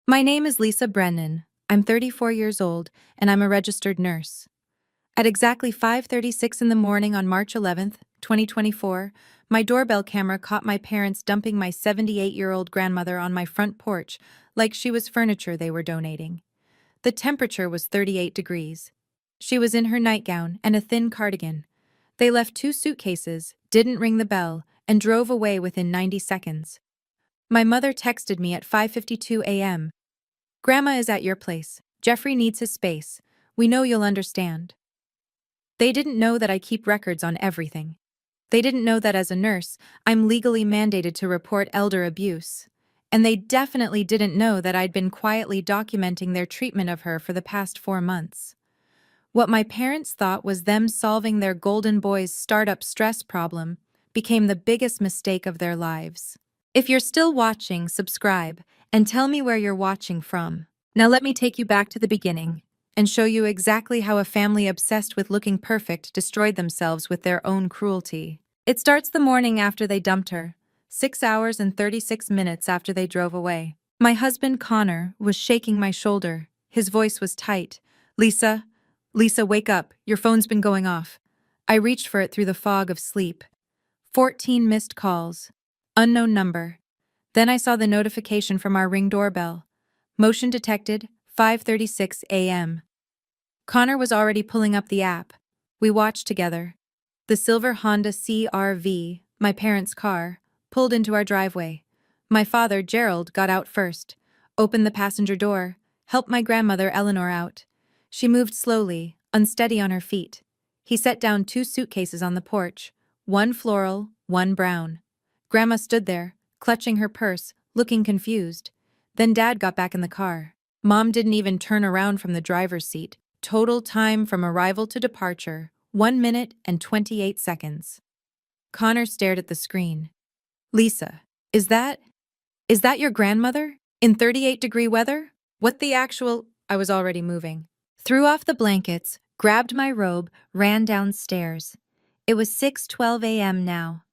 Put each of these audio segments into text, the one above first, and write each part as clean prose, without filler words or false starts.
My name is Lisa Brennan. I'm 34 years old, and I'm a registered nurse. At exactly 5:36 in the morning on March 11th, 2024, my doorbell camera caught my parents dumping my 78-year-old grandmother on my front porch like she was furniture they were donating. The temperature was 38 degrees. She was in her nightgown and a thin cardigan. They left 2 suitcases, didn't ring the bell, and drove away within 90 seconds. My mother texted me at 5:52 a.m. "Grandma is at your place. Jeffrey needs his space. We know you'll understand." They didn't know that I keep records on everything. They didn't know that as a nurse, I'm legally mandated to report elder abuse. And they definitely didn't know that I'd been quietly documenting their treatment of her for the past 4 months. What my parents thought was them solving their golden boy's startup stress problem became the biggest mistake of their lives. If you're still watching, subscribe and tell me where you're watching from. Now let me take you back to the beginning and show you exactly how a family obsessed with looking perfect destroyed themselves with their own cruelty. It starts the morning after they dumped her, 6 hours and 36 minutes after they drove away. My husband, Connor, was shaking my shoulder. His voice was tight. Lisa, wake up. Your phone's been going off." I reached for it through the fog of sleep. 14 missed calls. Unknown number. Then I saw the notification from our Ring doorbell. Motion detected, 5:36 a.m. Connor was already pulling up the app. We watched together. The silver Honda CR-V, my parents' car, pulled into our driveway. My father, Gerald, got out first, opened the passenger door, helped my grandmother, Eleanor, out. She moved slowly, unsteady on her feet. He set down 2 suitcases on the porch, one floral, one brown. Grandma stood there, clutching her purse, looking confused. Then Dad got back in the car. Mom didn't even turn around from the driver's seat. Total time from arrival to departure, 1 minute and 28 seconds. Connor stared at the screen. "Lisa, is that your grandmother? In 38-degree weather? What the actual—" I was already moving. Threw off the blankets, grabbed my robe, ran downstairs. It was 6:12 a.m. now.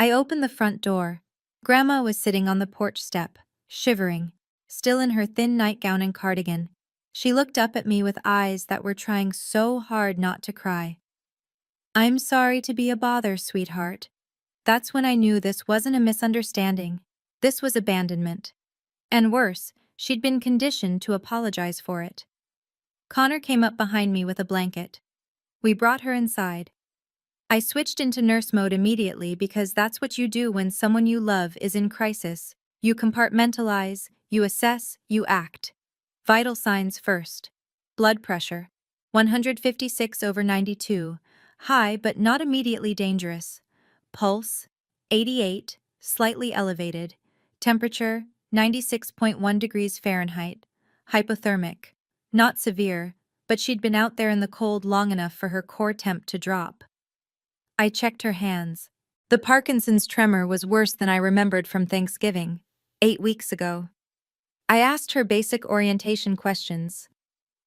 I opened the front door. Grandma was sitting on the porch step, shivering, still in her thin nightgown and cardigan. She looked up at me with eyes that were trying so hard not to cry. "I'm sorry to be a bother, sweetheart." That's when I knew this wasn't a misunderstanding. This was abandonment. And worse, she'd been conditioned to apologize for it. Connor came up behind me with a blanket. We brought her inside. I switched into nurse mode immediately because that's what you do when someone you love is in crisis. You compartmentalize, you assess, you act. Vital signs first. Blood pressure, 156/92, high but not immediately dangerous. Pulse, 88, slightly elevated. Temperature, 96.1 degrees Fahrenheit. Hypothermic. Not severe, but she'd been out there in the cold long enough for her core temp to drop. I checked her hands. The Parkinson's tremor was worse than I remembered from Thanksgiving, 8 weeks ago. I asked her basic orientation questions.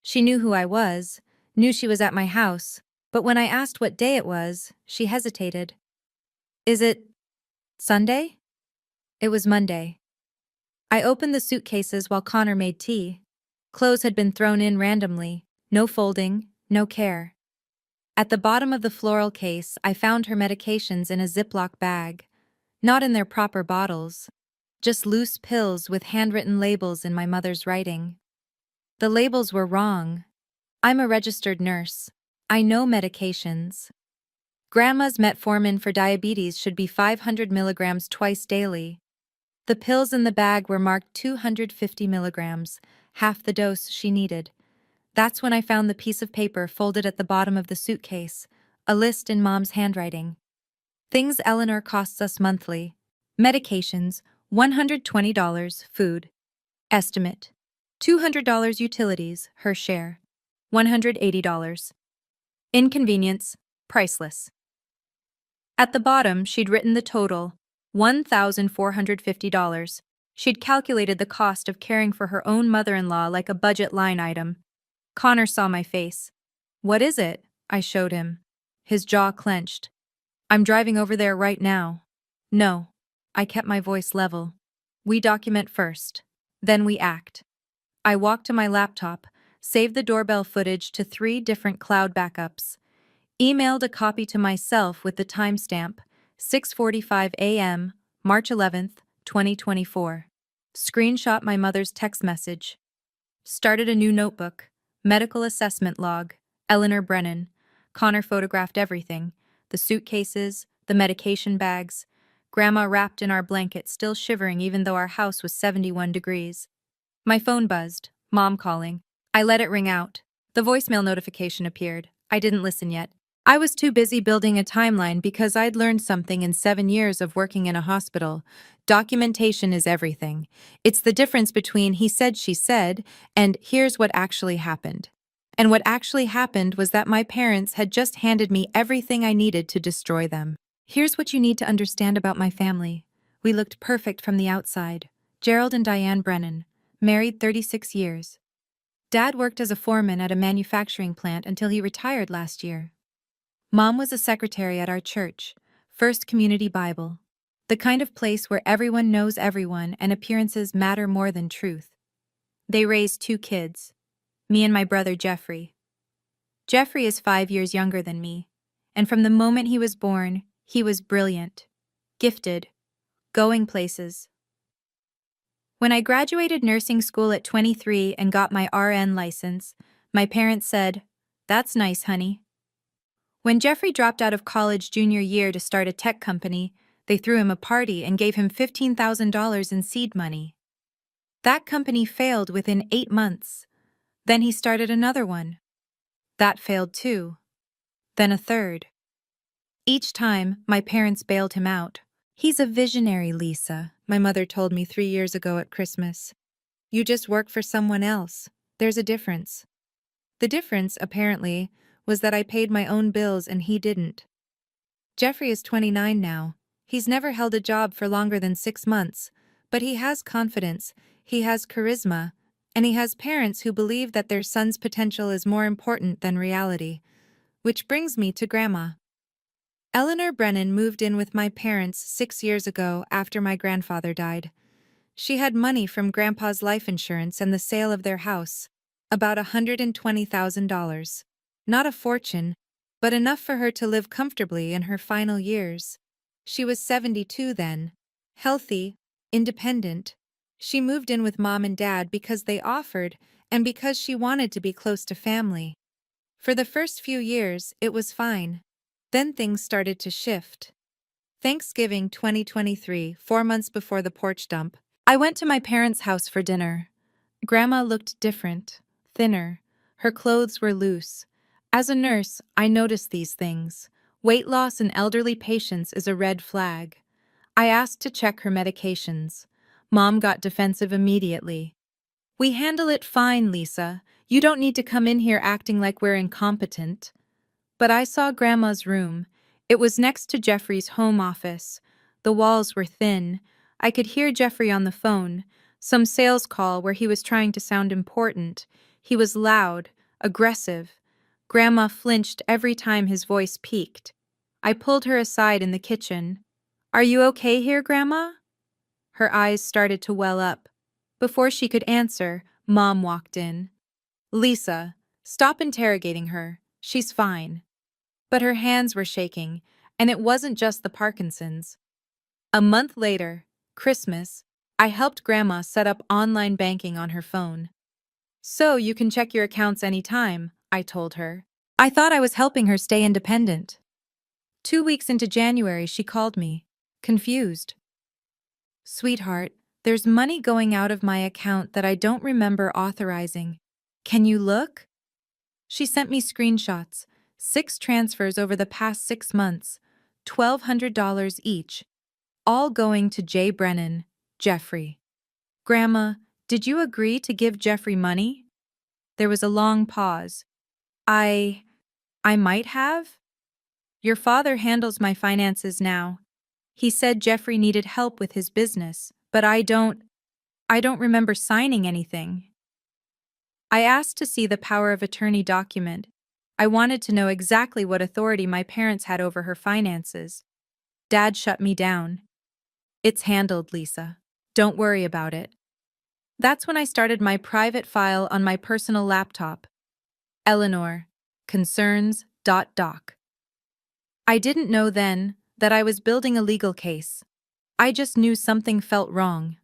She knew who I was, knew she was at my house, but when I asked what day it was, she hesitated. "Is it Sunday?" It was Monday. I opened the suitcases while Connor made tea. Clothes had been thrown in randomly, no folding, no care. At the bottom of the floral case, I found her medications in a Ziploc bag. Not in their proper bottles. Just loose pills with handwritten labels in my mother's writing. The labels were wrong. I'm a registered nurse. I know medications. Grandma's metformin for diabetes should be 500 milligrams twice daily. The pills in the bag were marked 250 milligrams, half the dose she needed. That's when I found the piece of paper folded at the bottom of the suitcase, a list in Mom's handwriting. Things Eleanor costs us monthly. Medications, $120, food. Estimate, $200 utilities, her share. $180. Inconvenience, priceless. At the bottom, she'd written the total, $1,450. She'd calculated the cost of caring for her own mother-in-law like a budget line item. Connor saw my face. "What is it?" I showed him. His jaw clenched. "I'm driving over there right now." "No." I kept my voice level. "We document first. Then we act." I walked to my laptop, saved the doorbell footage to 3 different cloud backups, emailed a copy to myself with the timestamp 6:45 a.m., March 11th, 2024. Screenshot my mother's text message. Started a new notebook. Medical assessment log. Eleanor Brennan. Connor photographed everything. The suitcases, the medication bags. Grandma wrapped in our blanket, still shivering even though our house was 71 degrees. My phone buzzed. Mom calling. I let it ring out. The voicemail notification appeared. I didn't listen yet. I was too busy building a timeline because I'd learned something in 7 years of working in a hospital. Documentation is everything. It's the difference between he said, she said, and here's what actually happened. And what actually happened was that my parents had just handed me everything I needed to destroy them. Here's what you need to understand about my family. We looked perfect from the outside. Gerald and Diane Brennan, married 36 years. Dad worked as a foreman at a manufacturing plant until he retired last year. Mom was a secretary at our church, First Community Bible. The kind of place where everyone knows everyone and appearances matter more than truth. They raised 2 kids, me and my brother Jeffrey. Jeffrey is 5 years younger than me, and from the moment he was born, he was brilliant, gifted, going places. When I graduated nursing school at 23 and got my RN license, my parents said, "That's nice, honey." When Jeffrey dropped out of college junior year to start a tech company, they threw him a party and gave him $15,000 in seed money. That company failed within 8 months. Then he started another one. That failed too. Then a third. Each time, my parents bailed him out. "He's a visionary, Lisa," my mother told me 3 years ago at Christmas. "You just work for someone else. There's a difference." The difference, apparently, was that I paid my own bills and he didn't. Jeffrey is 29 now. He's never held a job for longer than 6 months, but he has confidence, he has charisma, and he has parents who believe that their son's potential is more important than reality. Which brings me to Grandma. Eleanor Brennan moved in with my parents 6 years ago after my grandfather died. She had money from Grandpa's life insurance and the sale of their house, about $120,000. Not a fortune, but enough for her to live comfortably in her final years. She was 72 then, healthy, independent. She moved in with Mom and Dad because they offered and because she wanted to be close to family. For the first few years, it was fine. Then things started to shift. Thanksgiving 2023, 4 months before the porch dump, I went to my parents' house for dinner. Grandma looked different, thinner. Her clothes were loose. As a nurse, I noticed these things. Weight loss in elderly patients is a red flag. I asked to check her medications. Mom got defensive immediately. "We handle it fine, Lisa. You don't need to come in here acting like we're incompetent." But I saw Grandma's room. It was next to Jeffrey's home office. The walls were thin. I could hear Jeffrey on the phone, some sales call where he was trying to sound important. He was loud, aggressive. Grandma flinched every time his voice peaked. I pulled her aside in the kitchen. "Are you okay here, Grandma?" Her eyes started to well up. Before she could answer, Mom walked in. "Lisa, stop interrogating her. She's fine." But her hands were shaking, and it wasn't just the Parkinson's. A month later, Christmas, I helped Grandma set up online banking on her phone. "So you can check your accounts anytime," I told her. I thought I was helping her stay independent. 2 weeks into January, she called me, confused. "Sweetheart, there's money going out of my account that I don't remember authorizing. Can you look?" She sent me screenshots, 6 transfers over the past 6 months, $1,200 each, all going to Jay Brennan, Jeffrey. "Grandma, did you agree to give Jeffrey money?" There was a long pause. I might have? "Your father handles my finances now. He said Jeffrey needed help with his business, but I don't remember signing anything." I asked to see the power of attorney document. I wanted to know exactly what authority my parents had over her finances. Dad shut me down. "It's handled, Lisa. Don't worry about it." That's when I started my private file on my personal laptop. Eleanor. Concerns.doc. I didn't know then that I was building a legal case. I just knew something felt wrong.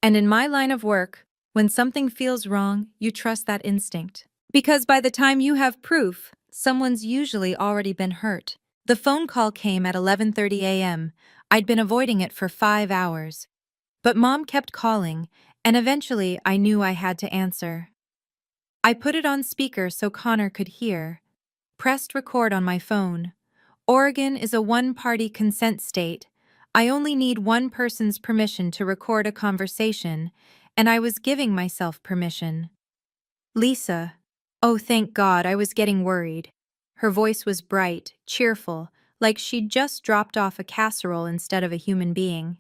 And in my line of work, when something feels wrong, you trust that instinct. Because by the time you have proof, someone's usually already been hurt. The phone call came at 11:30 a.m. I'd been avoiding it for 5 hours. But Mom kept calling, and eventually I knew I had to answer. I put it on speaker so Connor could hear. Pressed record on my phone. Oregon is a one-party consent state. I only need one person's permission to record a conversation, and I was giving myself permission. Lisa. Oh, thank God, I was getting worried. Her voice was bright, cheerful, like she'd just dropped off a casserole instead of a human being.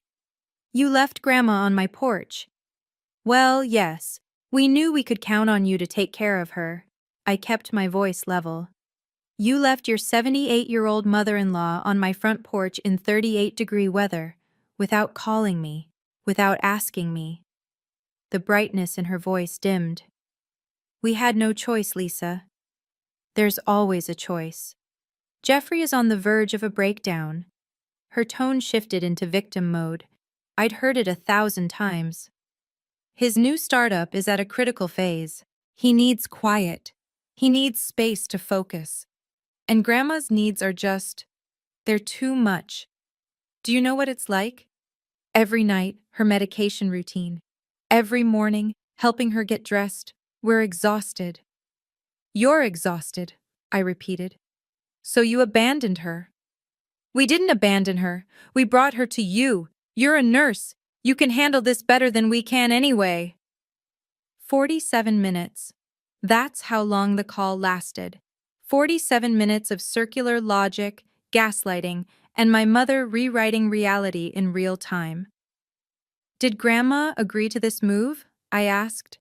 You left Grandma on my porch. Well, yes. We knew we could count on you to take care of her. I kept my voice level. You left your 78-year-old mother-in-law on my front porch in 38-degree weather, without calling me, without asking me. The brightness in her voice dimmed. We had no choice, Lisa. There's always a choice. Jeffrey is on the verge of a breakdown. Her tone shifted into victim mode. I'd heard it 1,000 times. His new startup is at a critical phase. He needs quiet. He needs space to focus. And Grandma's needs are they're too much. Do you know what it's like? Every night, her medication routine. Every morning, helping her get dressed. We're exhausted. You're exhausted, I repeated. So you abandoned her. We didn't abandon her. We brought her to you. You're a nurse. You can handle this better than we can anyway. 47 minutes. That's how long the call lasted. 47 minutes of circular logic, gaslighting, and my mother rewriting reality in real time. Did Grandma agree to this move? I asked.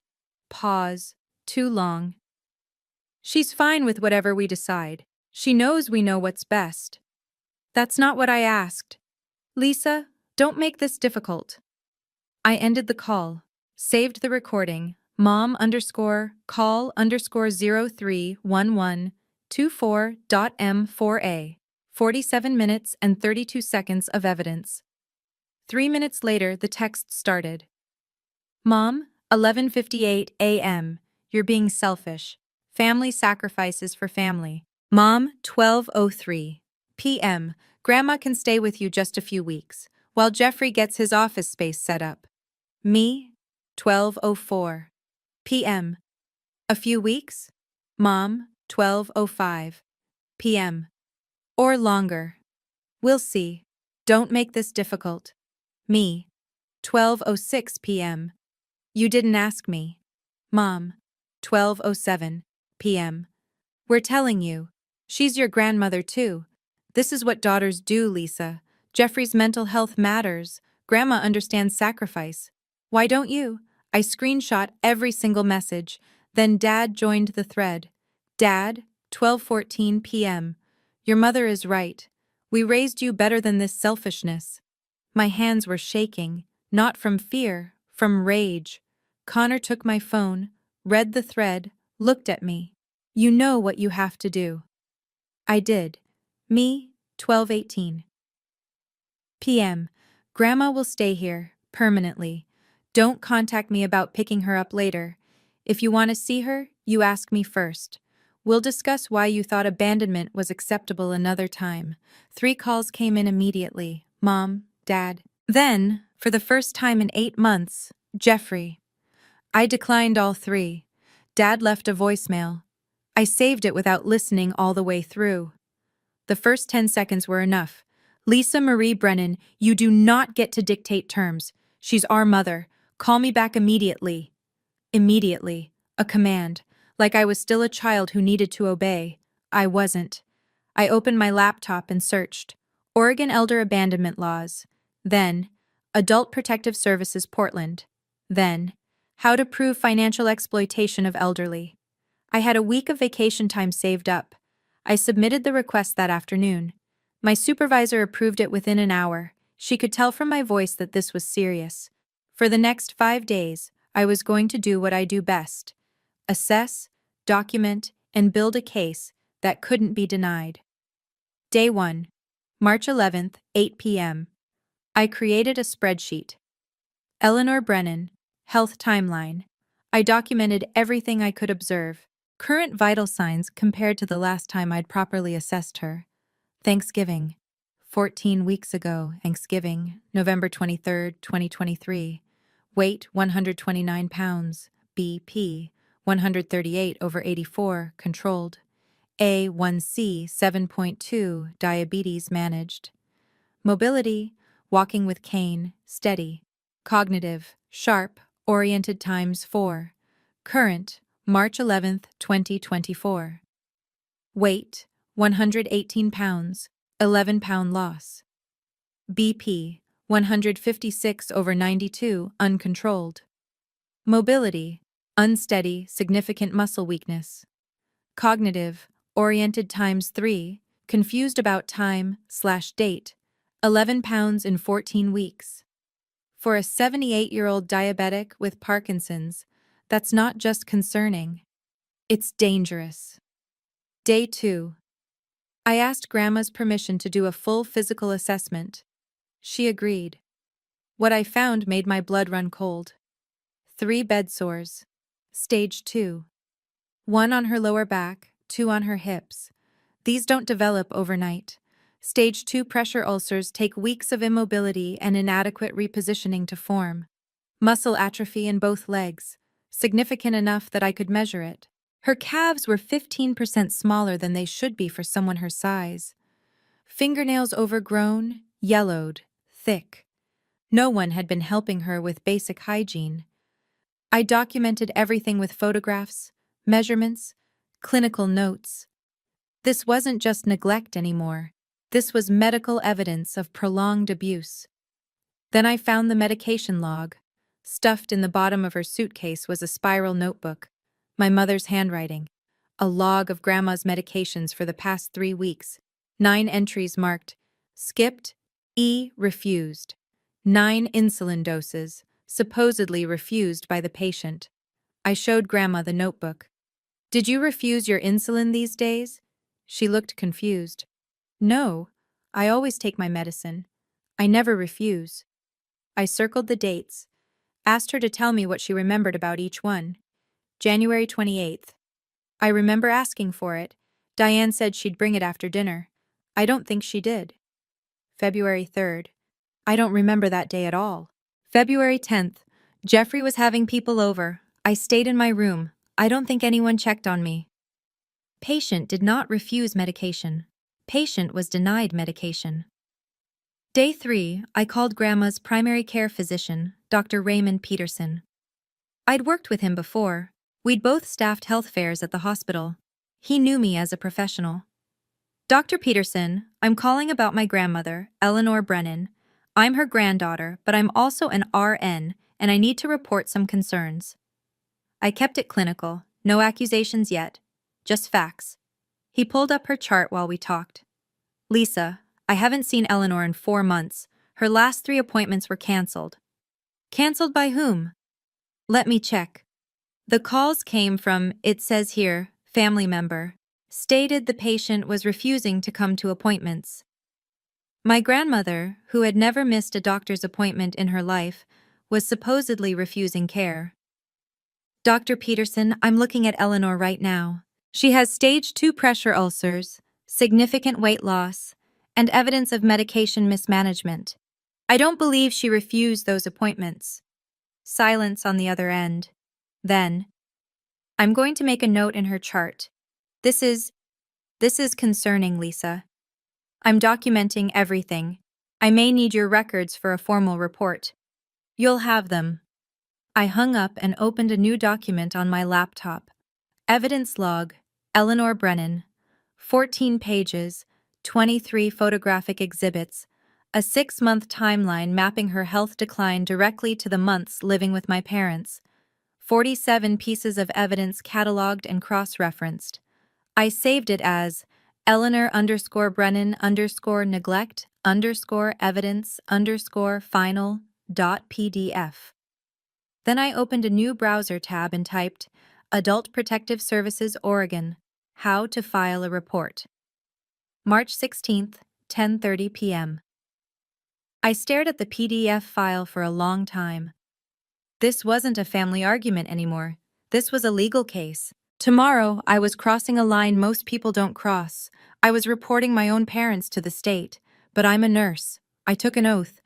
Pause. Too long. She's fine with whatever we decide. She knows we know what's best. That's not what I asked. Lisa, don't make this difficult. I ended the call, saved the recording, mom_call_031124.m4a, 47 minutes and 32 seconds of evidence. 3 minutes later, the text started. Mom, 11:58 a.m. You're being selfish. Family sacrifices for family. Mom, 12:03 p.m. Grandma can stay with you just a few weeks, while Jeffrey gets his office space set up. Me, 12:04 p.m. A few weeks? Mom, 12:05 p.m. Or longer. We'll see. Don't make this difficult. Me, 12:06 p.m. You didn't ask me. Mom, 12:07 p.m. We're telling you. She's your grandmother too. This is what daughters do, Lisa. Jeffrey's mental health matters. Grandma understands sacrifice. Why don't you? I screenshot every single message. Then Dad joined the thread. Dad, 12:14 p.m. Your mother is right. We raised you better than this selfishness. My hands were shaking, not from fear, from rage. Connor took my phone, read the thread, looked at me. You know what you have to do. I did. Me, 12:18 p.m. Grandma will stay here, permanently. Don't contact me about picking her up later. If you want to see her, you ask me first. We'll discuss why you thought abandonment was acceptable another time. 3 calls came in immediately. Mom, Dad. Then, for the first time in 8 months, Jeffrey. I declined all 3. Dad left a voicemail. I saved it without listening all the way through. The first 10 seconds were enough. Lisa Marie Brennan, you do not get to dictate terms. She's our mother. Call me back immediately. Immediately. A command. Like I was still a child who needed to obey. I wasn't. I opened my laptop and searched. Oregon Elder Abandonment Laws. Then, Adult Protective Services Portland. Then, How to Prove Financial Exploitation of Elderly. I had a week of vacation time saved up. I submitted the request that afternoon. My supervisor approved it within an hour. She could tell from my voice that this was serious. For the next 5 days, I was going to do what I do best: assess, document, and build a case that couldn't be denied. Day 1, March 11th, 8 p.m. I created a spreadsheet. Eleanor Brennan, health timeline. I documented everything I could observe, current vital signs compared to the last time I'd properly assessed her. Thanksgiving. 14 weeks ago, Thanksgiving, November 23rd, 2023. Weight 129 pounds, BP 138/84, controlled. A1C 7.2, diabetes managed. Mobility, walking with cane, steady. Cognitive, sharp, oriented times 4. Current, March 11th, 2024. Weight, 118 pounds, 11-pound loss. BP, 156/92, uncontrolled. Mobility, unsteady, significant muscle weakness. Cognitive, oriented times 3, confused about time/date, 11 pounds in 14 weeks. For a 78-year-old diabetic with Parkinson's, that's not just concerning, it's dangerous. Day 2. I asked Grandma's permission to do a full physical assessment. She agreed. What I found made my blood run cold. 3 bed sores. Stage 2. 1 on her lower back, 2 on her hips. These don't develop overnight. Stage 2 pressure ulcers take weeks of immobility and inadequate repositioning to form. Muscle atrophy in both legs, significant enough that I could measure it. Her calves were 15% smaller than they should be for someone her size. Fingernails overgrown, yellowed, thick. No one had been helping her with basic hygiene. I documented everything with photographs, measurements, clinical notes. This wasn't just neglect anymore. This was medical evidence of prolonged abuse. Then I found the medication log. Stuffed in the bottom of her suitcase was a spiral notebook, my mother's handwriting, a log of Grandma's medications for the past 3 weeks, 9 entries marked, skipped, refused, 9 insulin doses, supposedly refused by the patient. I showed Grandma the notebook. Did you refuse your insulin these days? She looked confused. No, I always take my medicine. I never refuse. I circled the dates, asked her to tell me what she remembered about each one. January 28th. I remember asking for it. Diane said she'd bring it after dinner. I don't think she did. February 3rd. I don't remember that day at all. February 10th. Jeffrey was having people over. I stayed in my room. I don't think anyone checked on me. Patient did not refuse medication. Patient was denied medication. Day 3, I called Grandma's primary care physician, Dr. Raymond Peterson. I'd worked with him before. We'd both staffed health fairs at the hospital. He knew me as a professional. Dr. Peterson, I'm calling about my grandmother, Eleanor Brennan. I'm her granddaughter, but I'm also an RN, and I need to report some concerns. I kept it clinical, no accusations yet, just facts. He pulled up her chart while we talked. Lisa, I haven't seen Eleanor in 4 months. Her last 3 appointments were canceled. Canceled by whom? Let me check. The calls came from, it says here, family member. Stated the patient was refusing to come to appointments. My grandmother, who had never missed a doctor's appointment in her life, was supposedly refusing care. Dr. Peterson, I'm looking at Eleanor right now. She has stage 2 pressure ulcers, significant weight loss, and evidence of medication mismanagement. I don't believe she refused those appointments. Silence on the other end. Then, I'm going to make a note in her chart. This is concerning, Lisa. I'm documenting everything. I may need your records for a formal report. You'll have them. I hung up and opened a new document on my laptop. Evidence log, Eleanor Brennan. 14 pages, 23 photographic exhibits, a 6-month timeline mapping her health decline directly to the months living with my parents, 47 pieces of evidence cataloged and cross-referenced. I saved it as Eleanor_Brennan_neglect_evidence_final.pdf. Then I opened a new browser tab and typed, Adult Protective Services Oregon, How to File a Report. March 16th, 10:30 p.m. I stared at the PDF file for a long time. This wasn't a family argument anymore. This was a legal case. Tomorrow, I was crossing a line most people don't cross. I was reporting my own parents to the state. But I'm a nurse. I took an oath.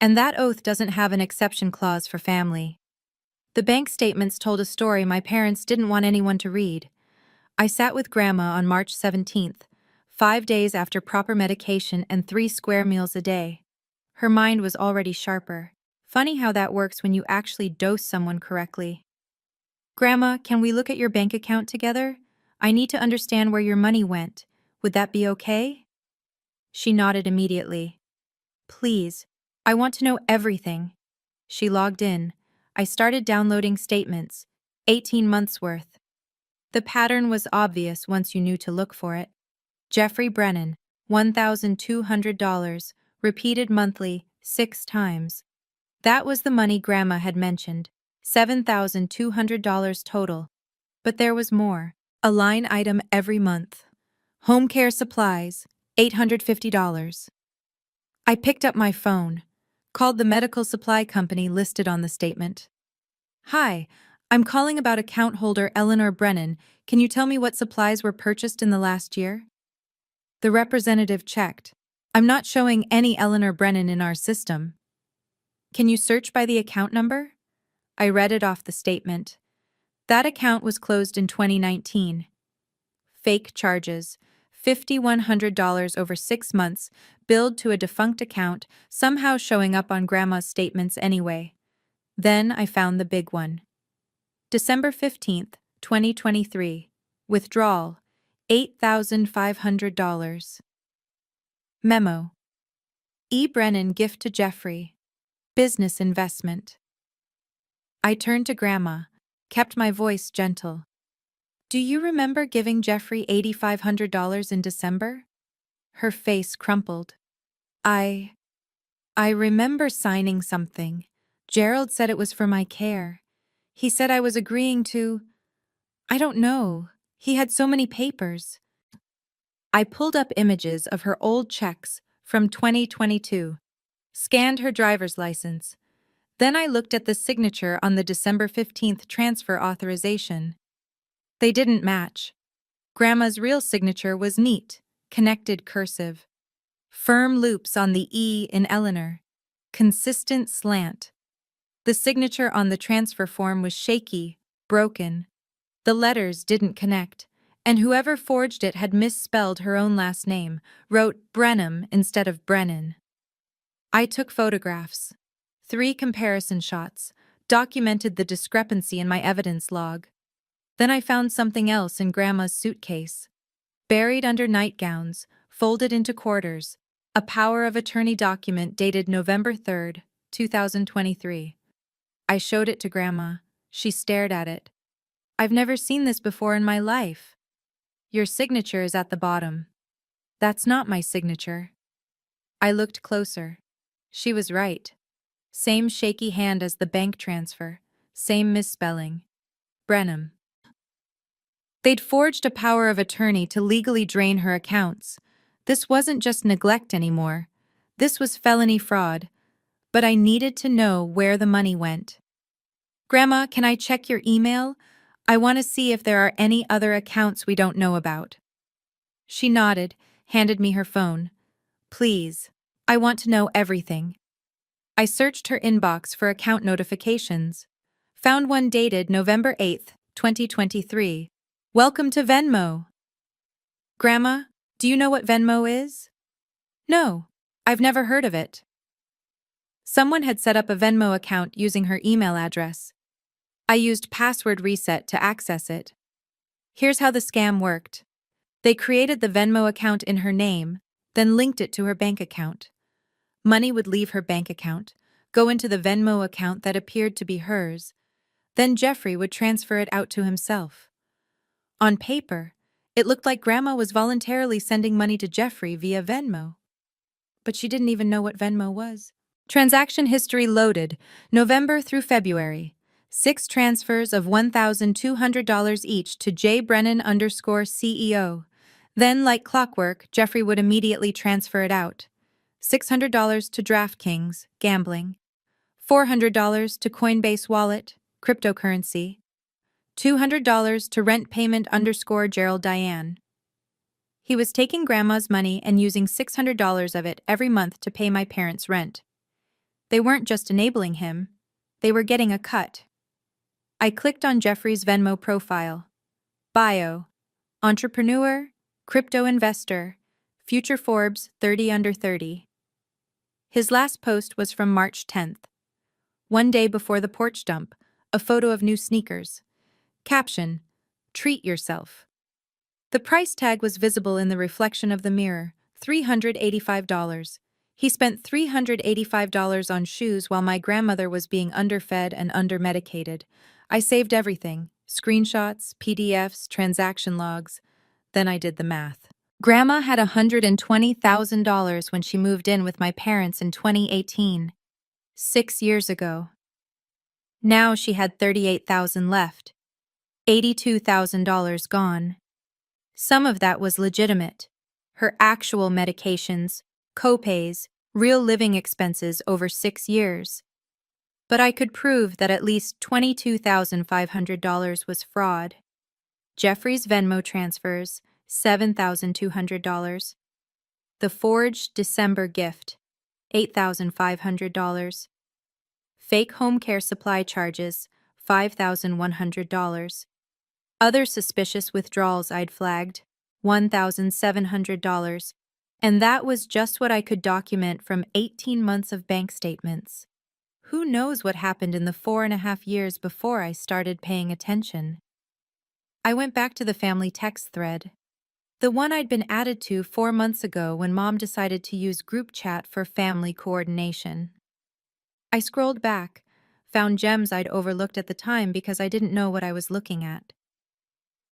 And that oath doesn't have an exception clause for family. The bank statements told a story my parents didn't want anyone to read. I sat with Grandma on March 17th, 5 days after proper medication and 3 square meals a day. Her mind was already sharper. Funny how that works when you actually dose someone correctly. Grandma, can we look at your bank account together? I need to understand where your money went. Would that be okay? She nodded immediately. Please, I want to know everything. She logged in. I started downloading statements, 18 months worth. The pattern was obvious once you knew to look for it. Jeffrey Brennan, $1,200, repeated monthly, 6 times. That was the money Grandma had mentioned, $7,200 total. But there was more. A line item every month. Home care supplies, $850. I picked up my phone, called the medical supply company listed on the statement. Hi, I'm calling about account holder Eleanor Brennan. Can you tell me what supplies were purchased in the last year? The representative checked. I'm not showing any Eleanor Brennan in our system. Can you search by the account number? I read it off the statement. That account was closed in 2019. Fake charges. $5,100 over 6 months, billed to a defunct account, somehow showing up on Grandma's statements anyway. Then I found the big one. December 15th, 2023. Withdrawal. $8,500. Memo. E. Brennan gift to Jeffrey. Business investment. I turned to Grandma, kept my voice gentle. Do you remember giving Jeffrey $8,500 in December? Her face crumpled. I remember signing something. Gerald said it was for my care. He said I was agreeing to... I don't know. He had so many papers. I pulled up images of her old checks from 2022, scanned her driver's license. Then I looked at the signature on the December 15th transfer authorization. They didn't match. Grandma's real signature was neat, connected cursive. Firm loops on the E in Eleanor. Consistent slant. The signature on the transfer form was shaky, broken. The letters didn't connect, and whoever forged it had misspelled her own last name, wrote Brenham instead of Brennan. I took photographs. 3 comparison shots, documented the discrepancy in my evidence log. Then I found something else in Grandma's suitcase. Buried under nightgowns, folded into quarters, a power of attorney document dated November 3rd, 2023. I showed it to Grandma. She stared at it. I've never seen this before in my life. Your signature is at the bottom. That's not my signature. I looked closer. She was right. Same shaky hand as the bank transfer. Same misspelling. Brenham. They'd forged a power of attorney to legally drain her accounts. This wasn't just neglect anymore. This was felony fraud. But I needed to know where the money went. Grandma, can I check your email? I want to see if there are any other accounts we don't know about. She nodded, handed me her phone. Please, I want to know everything. I searched her inbox for account notifications. Found one dated November 8th, 2023. Welcome to Venmo. Grandma, do you know what Venmo is? No, I've never heard of it. Someone had set up a Venmo account using her email address. I used password reset to access it. Here's how the scam worked. They created the Venmo account in her name, then linked it to her bank account. Money would leave her bank account, go into the Venmo account that appeared to be hers. Then Jeffrey would transfer it out to himself. On paper, it looked like Grandma was voluntarily sending money to Jeffrey via Venmo. But she didn't even know what Venmo was. Transaction history loaded, November through February. 6 transfers of $1,200 each to jbrennan_CEO. Then, like clockwork, Jeffrey would immediately transfer it out. $600 to DraftKings, gambling. $400 to Coinbase Wallet, cryptocurrency. $200 to rent payment _Gerald Diane. He was taking Grandma's money and using $600 of it every month to pay my parents' rent. They weren't just enabling him, they were getting a cut. I clicked on Jeffrey's Venmo profile. Bio: entrepreneur, crypto investor, future Forbes 30 under 30. His last post was from March 10th. One day before the porch dump, a photo of new sneakers. Caption: treat yourself. The price tag was visible in the reflection of the mirror, $385. He spent $385 on shoes while my grandmother was being underfed and undermedicated. I saved everything: screenshots, PDFs, transaction logs. Then I did the math. Grandma had $120,000 when she moved in with my parents in 2018, 6 years ago. Now she had $38,000 left, $82,000 gone. Some of that was legitimate. Her actual medications, co-pays, real living expenses over 6 years. But I could prove that at least $22,500 was fraud. Jeffrey's Venmo transfers, $7,200. The forged December gift, $8,500. Fake home care supply charges, $5,100. Other suspicious withdrawals I'd flagged, $1,700, and that was just what I could document from 18 months of bank statements. Who knows what happened in the 4.5 years before I started paying attention? I went back to the family text thread, the one I'd been added to 4 months ago when Mom decided to use group chat for family coordination. I scrolled back, found gems I'd overlooked at the time because I didn't know what I was looking at.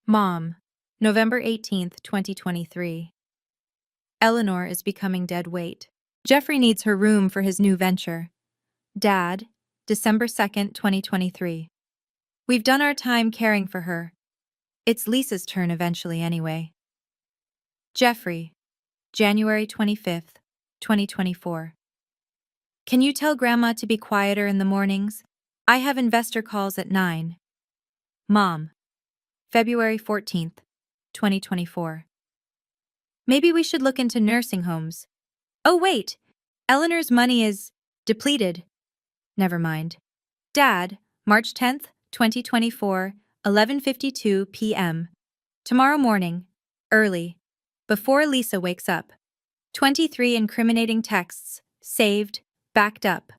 Mom, November 18th, 2023. Eleanor is becoming dead weight. Jeffrey needs her room for his new venture. Dad, December 2nd, 2023. We've done our time caring for her. It's Lisa's turn eventually anyway. Jeffrey, January 25th, 2024. Can you tell Grandma to be quieter in the mornings? I have investor calls at 9. Mom, February 14th, 2024. Maybe we should look into nursing homes. Oh wait, Eleanor's money is depleted. Never mind. Dad, March 10th, 2024, 11:52 p.m. Tomorrow morning, early, before Lisa wakes up. 23 incriminating texts, saved, backed up,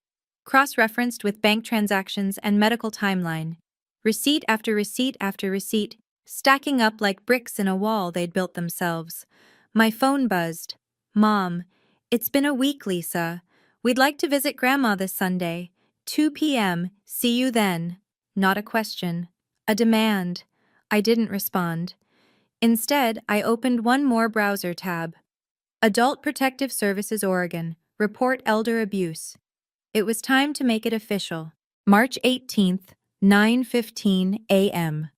cross-referenced with bank transactions and medical timeline. Receipt after receipt after receipt, stacking up like bricks in a wall they'd built themselves. My phone buzzed. Mom, it's been a week, Lisa. We'd like to visit Grandma this Sunday. 2 p.m. See you then. Not a question. A demand. I didn't respond. Instead, I opened one more browser tab. Adult Protective Services Oregon. Report elder abuse. It was time to make it official. March 18th, 9:15 a.m.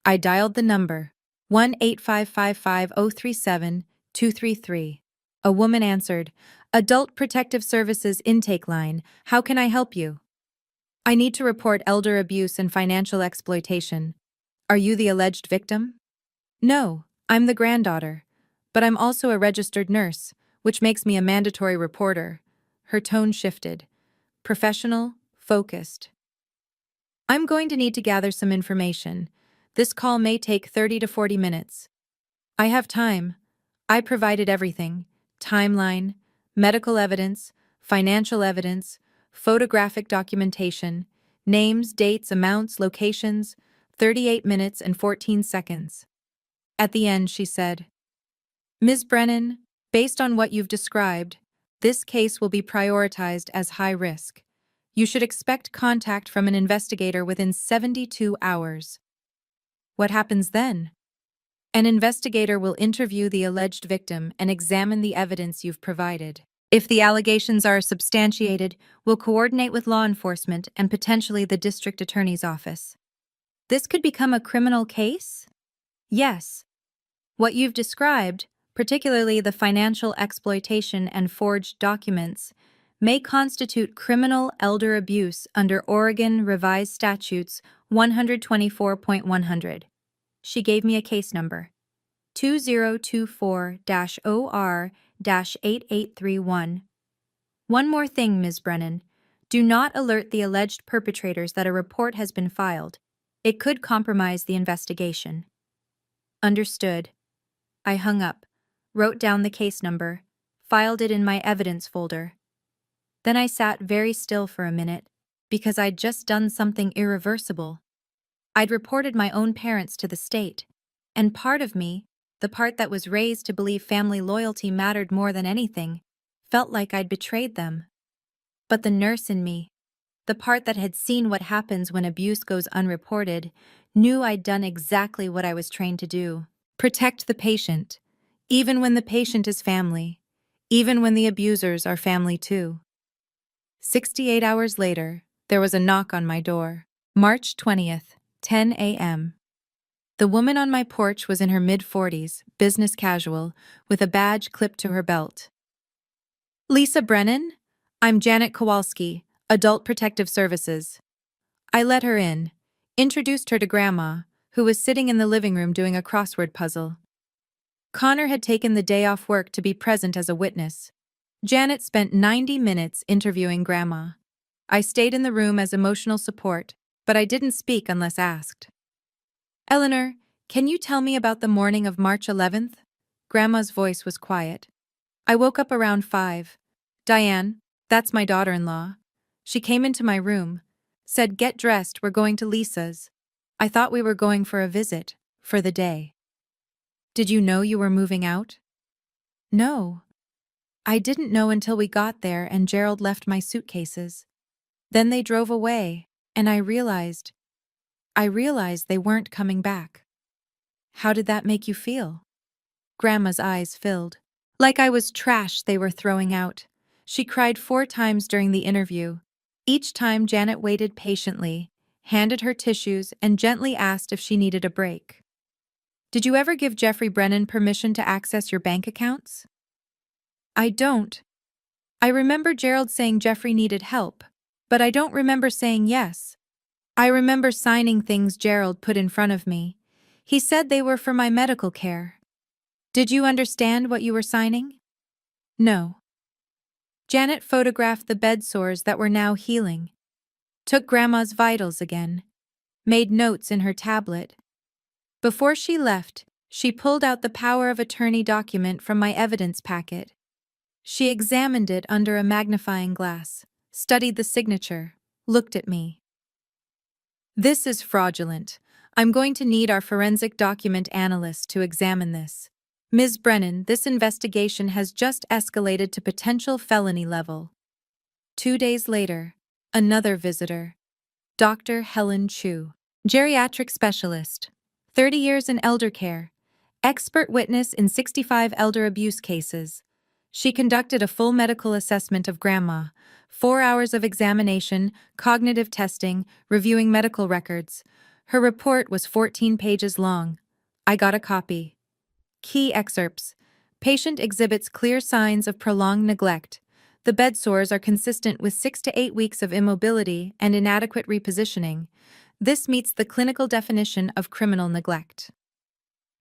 I dialed the number, 1-855-5037-233. A woman answered, Adult Protective Services intake line, how can I help you? I need to report elder abuse and financial exploitation. Are you the alleged victim? No, I'm the granddaughter, but I'm also a registered nurse, which makes me a mandatory reporter. Her tone shifted. Professional, focused. I'm going to need to gather some information. This call may take 30 to 40 minutes. I have time. I provided everything: timeline, medical evidence, financial evidence, photographic documentation, names, dates, amounts, locations, 38 minutes and 14 seconds. At the end, she said, Ms. Brennan, based on what you've described, this case will be prioritized as high risk. You should expect contact from an investigator within 72 hours. What happens then? An investigator will interview the alleged victim and examine the evidence you've provided. If the allegations are substantiated, we'll coordinate with law enforcement and potentially the district attorney's office. This could become a criminal case? Yes. What you've described, particularly the financial exploitation and forged documents, may constitute criminal elder abuse under Oregon Revised Statutes 124.100. She gave me a case number, 2024-OR-8831. One more thing, Ms. Brennan. Do not alert the alleged perpetrators that a report has been filed. It could compromise the investigation. Understood. I hung up, wrote down the case number, filed it in my evidence folder. Then I sat very still for a minute, because I'd just done something irreversible. I'd reported my own parents to the state, and part of me, the part that was raised to believe family loyalty mattered more than anything, felt like I'd betrayed them. But the nurse in me, the part that had seen what happens when abuse goes unreported, knew I'd done exactly what I was trained to do. Protect the patient, even when the patient is family, even when the abusers are family too. 68 hours later, there was a knock on my door. March 20th, 10 a.m. The woman on my porch was in her mid-40s, business casual, with a badge clipped to her belt. Lisa Brennan? I'm Janet Kowalski, Adult Protective Services. I let her in, introduced her to Grandma, who was sitting in the living room doing a crossword puzzle. Connor had taken the day off work to be present as a witness. Janet spent 90 minutes interviewing Grandma. I stayed in the room as emotional support, but I didn't speak unless asked. Eleanor, can you tell me about the morning of March 11th? Grandma's voice was quiet. I woke up around 5. Diane, that's my daughter-in-law. She came into my room, said, "Get dressed, we're going to Lisa's." I thought we were going for a visit, for the day. Did you know you were moving out? No. I didn't know until we got there and Gerald left my suitcases. Then they drove away, and I realized they weren't coming back. How did that make you feel? Grandma's eyes filled. Like I was trash they were throwing out. She cried 4 times during the interview. Each time Janet waited patiently, handed her tissues, and gently asked if she needed a break. Did you ever give Jeffrey Brennan permission to access your bank accounts? I don't. I remember Gerald saying Jeffrey needed help, but I don't remember saying yes. I remember signing things Gerald put in front of me. He said they were for my medical care. Did you understand what you were signing? No. Janet photographed the bed sores that were now healing, took Grandma's vitals again, made notes in her tablet. Before she left, she pulled out the power of attorney document from my evidence packet. She examined it under a magnifying glass, studied the signature, looked at me. This is fraudulent. I'm going to need our forensic document analyst to examine this. Ms. Brennan, this investigation has just escalated to potential felony level. 2 days later, another visitor. Dr. Helen Chu, geriatric specialist, 30 years in elder care, expert witness in 65 elder abuse cases. She conducted a full medical assessment of Grandma, 4 hours of examination, cognitive testing, reviewing medical records. Her report was 14 pages long. I got a copy. Key excerpts. Patient exhibits clear signs of prolonged neglect. The bed sores are consistent with 6 to 8 weeks of immobility and inadequate repositioning. This meets the clinical definition of criminal neglect.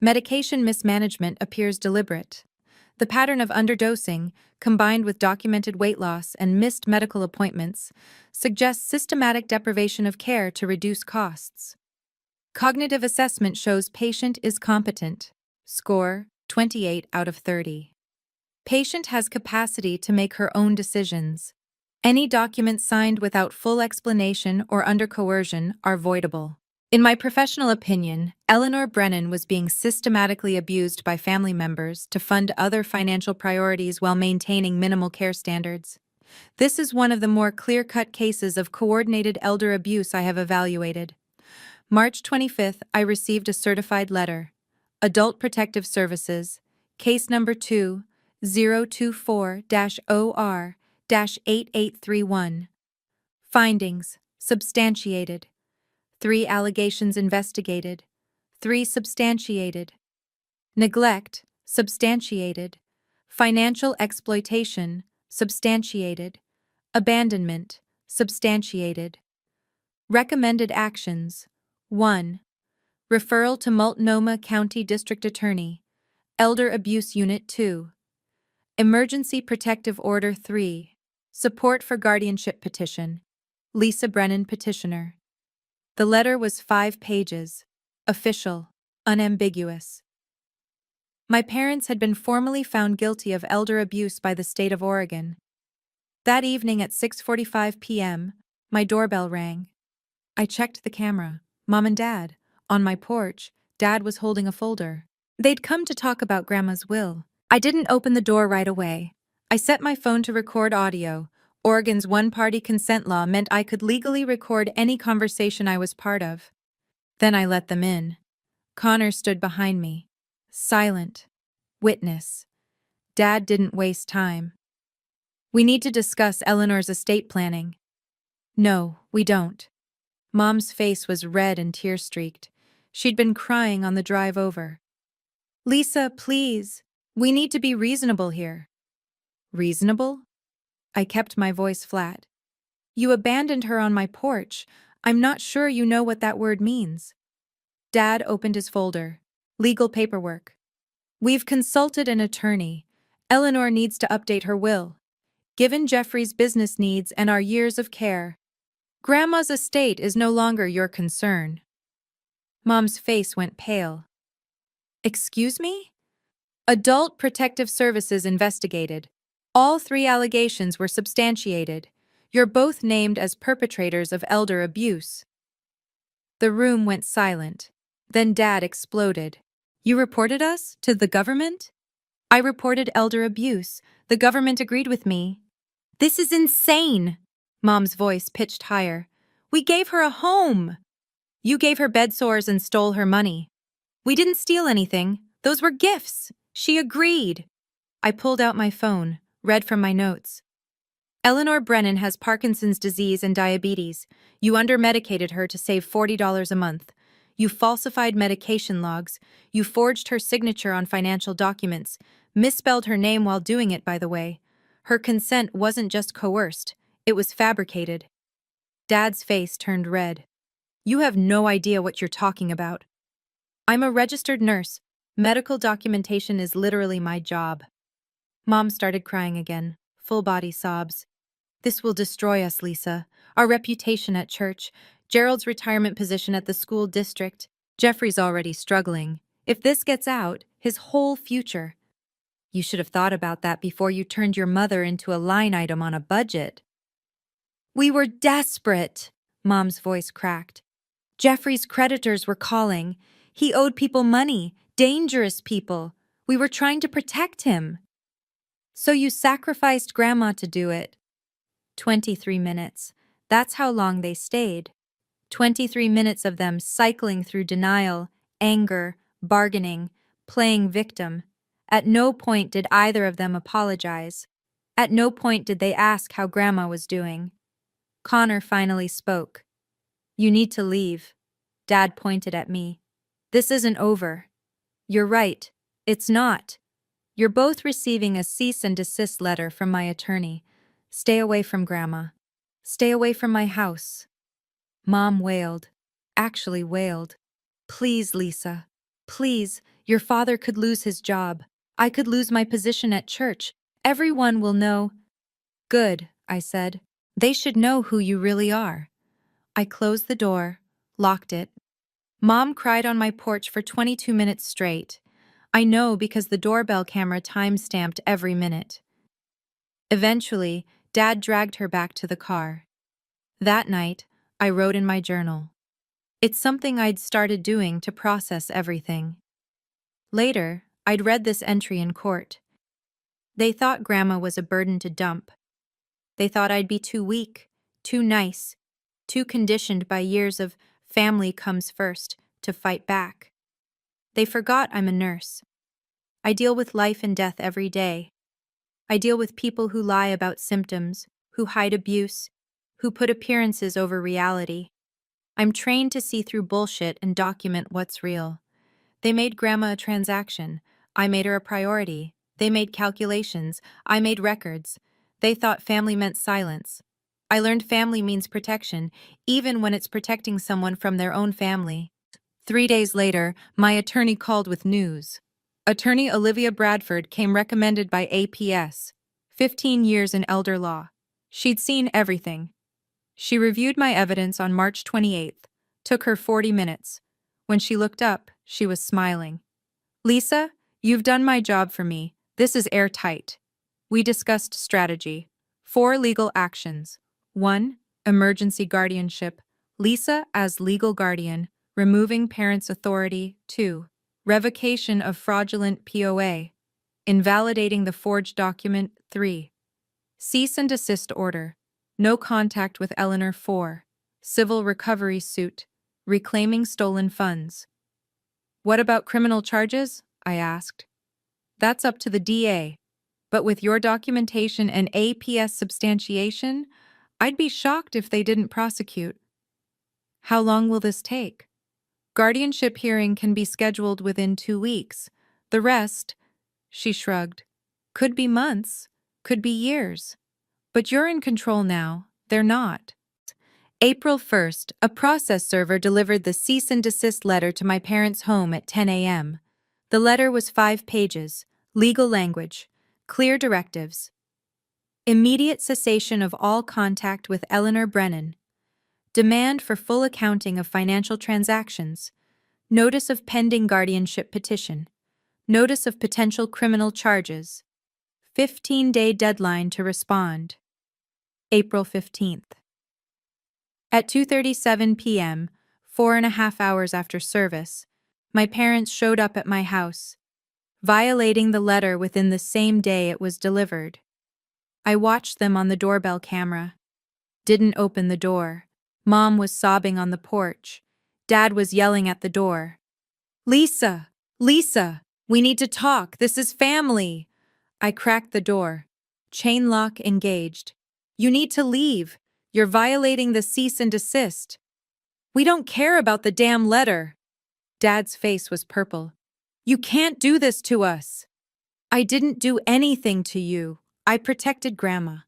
Medication mismanagement appears deliberate. The pattern of underdosing, combined with documented weight loss and missed medical appointments, suggests systematic deprivation of care to reduce costs. Cognitive assessment shows patient is competent. Score, 28 out of 30. Patient has capacity to make her own decisions. Any documents signed without full explanation or under coercion are voidable. In my professional opinion, Eleanor Brennan was being systematically abused by family members to fund other financial priorities while maintaining minimal care standards. This is one of the more clear-cut cases of coordinated elder abuse I have evaluated. March 25th, I received a certified letter. Adult Protective Services, case number 2, 024-OR-8831. Findings: substantiated. 3 allegations investigated. 3 substantiated. Neglect: substantiated. Financial exploitation: substantiated. Abandonment: substantiated. Recommended actions: 1. Referral to Multnomah County District Attorney, Elder Abuse Unit 2. Emergency Protective Order 3. Support for Guardianship Petition. Lisa Brennan, Petitioner. The letter was 5 pages. Official. Unambiguous. My parents had been formally found guilty of elder abuse by the state of Oregon. That evening at 6:45 p.m., my doorbell rang. I checked the camera. Mom and Dad. On my porch, Dad was holding a folder. They'd come to talk about Grandma's will. I didn't open the door right away. I set my phone to record audio. Oregon's one-party consent law meant I could legally record any conversation I was part of. Then I let them in. Connor stood behind me. Silent. Witness. Dad didn't waste time. We need to discuss Eleanor's estate planning. No, we don't. Mom's face was red and tear-streaked. She'd been crying on the drive over. Lisa, please. We need to be reasonable here. Reasonable? I kept my voice flat. You abandoned her on my porch. I'm not sure you know what that word means. Dad opened his folder. Legal paperwork. We've consulted an attorney. Eleanor needs to update her will. Given Jeffrey's business needs and our years of care, Grandma's estate is no longer your concern. Mom's face went pale. Excuse me? Adult Protective Services investigated. All 3 allegations were substantiated. You're both named as perpetrators of elder abuse. The room went silent. Then Dad exploded. You reported us to the government? I reported elder abuse. The government agreed with me. This is insane. Mom's voice pitched higher. We gave her a home. You gave her bed sores and stole her money. We didn't steal anything. Those were gifts. She agreed. I pulled out my phone, read from my notes. Eleanor Brennan has Parkinson's disease and diabetes. You under-medicated her to save $40 a month. You falsified medication logs. You forged her signature on financial documents. Misspelled her name while doing it, by the way. Her consent wasn't just coerced. It was fabricated. Dad's face turned red. You have no idea what you're talking about. I'm a registered nurse. Medical documentation is literally my job. Mom started crying again, full-body sobs. This will destroy us, Lisa. Our reputation at church, Gerald's retirement position at the school district. Jeffrey's already struggling. If this gets out, his whole future. You should have thought about that before you turned your mother into a line item on a budget. We were desperate, Mom's voice cracked. Jeffrey's creditors were calling. He owed people money, dangerous people. We were trying to protect him. So you sacrificed Grandma to do it. 23 minutes. That's how long they stayed. 23 minutes of them cycling through denial, anger, bargaining, playing victim. At no point did either of them apologize. At no point did they ask how Grandma was doing. Connor finally spoke. You need to leave. Dad pointed at me. This isn't over. You're right. It's not. You're both receiving a cease and desist letter from my attorney. Stay away from Grandma. Stay away from my house. Mom wailed. Actually wailed. Please, Lisa. Please, your father could lose his job. I could lose my position at church. Everyone will know. Good, I said. They should know who you really are. I closed the door, locked it. Mom cried on my porch for 22 minutes straight. I know because the doorbell camera time-stamped every minute. Eventually, Dad dragged her back to the car. That night, I wrote in my journal. It's something I'd started doing to process everything. Later, I'd read this entry in court. They thought Grandma was a burden to dump. They thought I'd be too weak, too nice, too conditioned by years of family comes first to fight back. They forgot I'm a nurse. I deal with life and death every day. I deal with people who lie about symptoms, who hide abuse, who put appearances over reality. I'm trained to see through bullshit and document what's real. They made Grandma a transaction. I made her a priority. They made calculations. I made records. They thought family meant silence. I learned family means protection, even when it's protecting someone from their own family. 3 days later, my attorney called with news. Attorney Olivia Bradford came recommended by APS. 15 years in elder law. She'd seen everything. She reviewed my evidence on March 28th. Took her 40 minutes. When she looked up, she was smiling. Lisa, you've done my job for me. This is airtight. We discussed strategy. 4 legal actions. 1. Emergency guardianship. Lisa as legal guardian, removing parents' authority. 2. Revocation of fraudulent POA. Invalidating the forged document. 3. Cease and desist order. No contact with Eleanor. 4. Civil recovery suit. Reclaiming stolen funds. What about criminal charges? I asked. That's up to the DA. But with your documentation and APS substantiation, I'd be shocked if they didn't prosecute. How long will this take? Guardianship hearing can be scheduled within 2 weeks. The rest, she shrugged, could be months, could be years. But you're in control now. They're not. April 1st, a process server delivered the cease and desist letter to my parents' home at 10 a.m. The letter was 5 pages, legal language, clear directives. Immediate cessation of all contact with Eleanor Brennan. Demand for full accounting of financial transactions. Notice of pending guardianship petition. Notice of potential criminal charges. 15-day deadline to respond. April 15th. At 2:37 p.m., 4.5 hours after service, my parents showed up at my house, violating the letter within the same day it was delivered. I watched them on the doorbell camera. Didn't open the door. Mom was sobbing on the porch. Dad was yelling at the door. Lisa! Lisa! We need to talk. This is family. I cracked the door. Chain lock engaged. You need to leave. You're violating the cease and desist. We don't care about the damn letter. Dad's face was purple. You can't do this to us. I didn't do anything to you. I protected Grandma.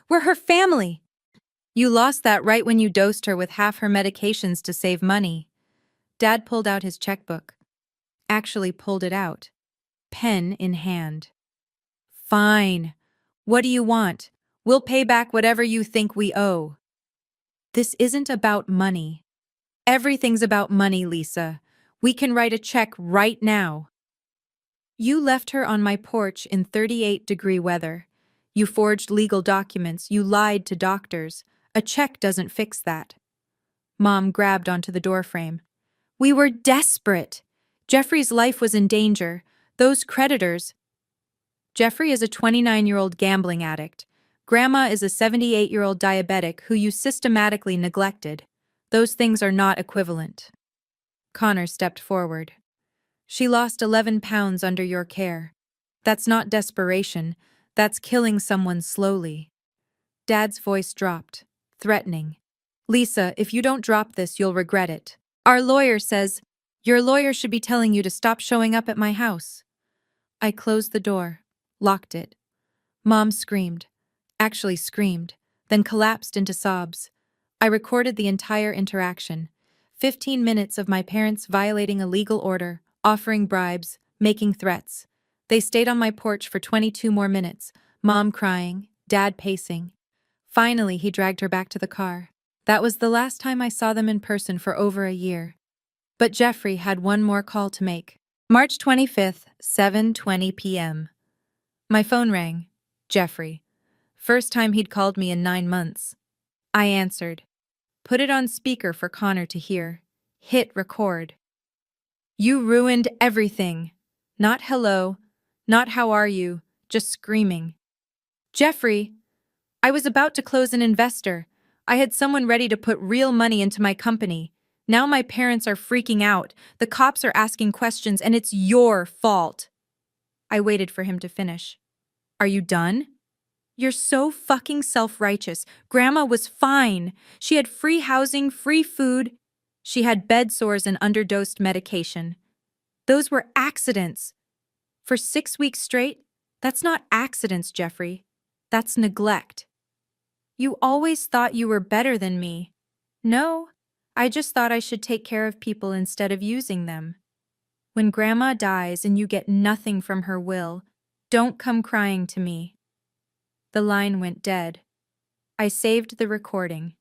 We're her family. You lost that right when you dosed her with half her medications to save money. Dad pulled out his checkbook. Actually pulled it out. Pen in hand. Fine. What do you want? We'll pay back whatever you think we owe. This isn't about money. Everything's about money, Lisa. We can write a check right now. You left her on my porch in 38-degree weather. You forged legal documents. You lied to doctors. A check doesn't fix that. Mom grabbed onto the doorframe. We were desperate. Jeffrey's life was in danger. Those creditors. Jeffrey is a 29-year-old gambling addict. Grandma is a 78-year-old diabetic who you systematically neglected. Those things are not equivalent. Connor stepped forward. She lost 11 pounds under your care. That's not desperation. That's killing someone slowly. Dad's voice dropped, threatening. Lisa, if you don't drop this, you'll regret it. Our lawyer says, your lawyer should be telling you to stop showing up at my house. I closed the door, locked it. Mom screamed. Actually screamed, then collapsed into sobs. I recorded the entire interaction. 15 minutes of my parents violating a legal order, offering bribes, making threats. They stayed on my porch for 22 more minutes, Mom crying, Dad pacing. Finally, he dragged her back to the car. That was the last time I saw them in person for over a year. But Jeffrey had one more call to make. March 25th, 7:20 p.m. My phone rang. Jeffrey. First time he'd called me in 9 months. I answered. Put it on speaker for Connor to hear. Hit record. You ruined everything. Not hello, not how are you, just screaming. Jeffrey, I was about to close an investor. I had someone ready to put real money into my company. Now my parents are freaking out. The cops are asking questions and it's your fault. I waited for him to finish. Are you done? You're so fucking self-righteous. Grandma was fine. She had free housing, free food. She had bed sores and underdosed medication. Those were accidents. For 6 weeks straight, that's not accidents, Jeffrey. That's neglect. You always thought you were better than me. No, I just thought I should take care of people instead of using them. When Grandma dies and you get nothing from her will, don't come crying to me. The line went dead. I saved the recording.